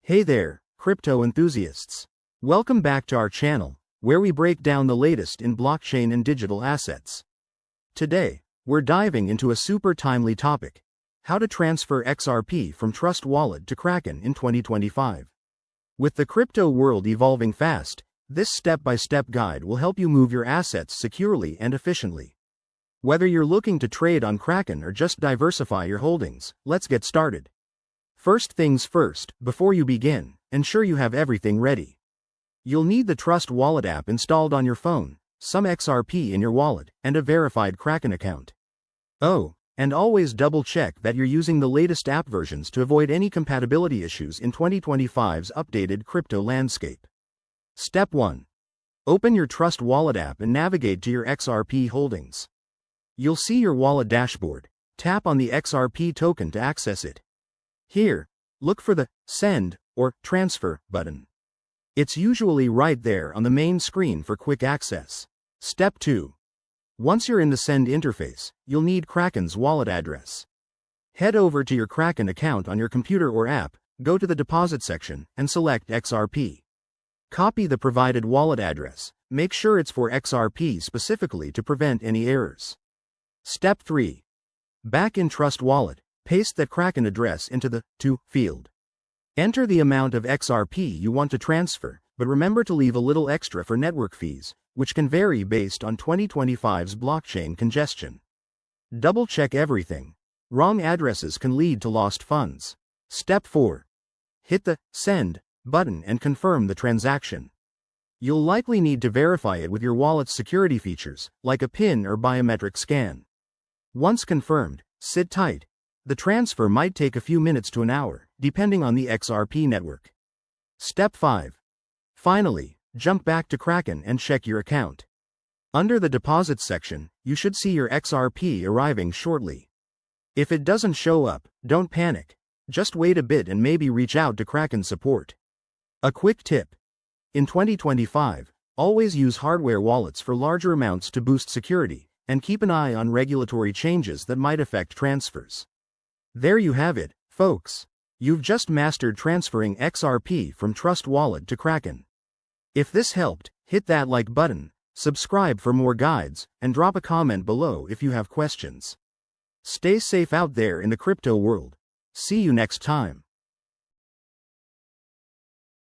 Hey there, crypto enthusiasts. Welcome back to our channel, where we break down the latest in blockchain and digital assets. Today, we're diving into a super timely topic: how to transfer XRP from Trust Wallet to Kraken in 2025. With the crypto world evolving fast, this step-by-step guide will help you move your assets securely and efficiently. Whether you're looking to trade on Kraken or just diversify your holdings, let's get started. First things first, before you begin, ensure you have everything ready. You'll need the Trust Wallet app installed on your phone, some XRP in your wallet, and a verified Kraken account. Oh, and always double-check that you're using the latest app versions to avoid any compatibility issues in 2025's updated crypto landscape. Step 1. Open your Trust Wallet app and navigate to your XRP holdings. You'll see your wallet dashboard. Tap on the XRP token to access it. Here, look for the Send or Transfer button. It's usually right there on the main screen for quick access. Step 2. Once you're in the Send interface, you'll need Kraken's wallet address. Head over to your Kraken account on your computer or app, go to the Deposit section, and select XRP. Copy the provided wallet address. Make sure it's for XRP specifically to prevent any errors. Step 3. Back in Trust Wallet, paste that Kraken address into the To field. Enter the amount of XRP you want to transfer, but remember to leave a little extra for network fees, which can vary based on 2025's blockchain congestion. Double-check everything. Wrong addresses can lead to lost funds. Step 4. Hit the Send button and confirm the transaction. You'll likely need to verify it with your wallet's security features, like a PIN or biometric scan. Once confirmed, sit tight. The transfer might take a few minutes to an hour, depending on the XRP network. Step 5. Finally, jump back to Kraken and check your account. Under the Deposit section, you should see your XRP arriving shortly. If it doesn't show up, don't panic. Just wait a bit and maybe reach out to Kraken support. A quick tip. In 2025, always use hardware wallets for larger amounts to boost security, and keep an eye on regulatory changes that might affect transfers. There you have it, folks. You've just mastered transferring XRP from Trust Wallet to Kraken. If this helped, hit that like button, subscribe for more guides, and drop a comment below if you have questions. Stay safe out there in the crypto world. See you next time.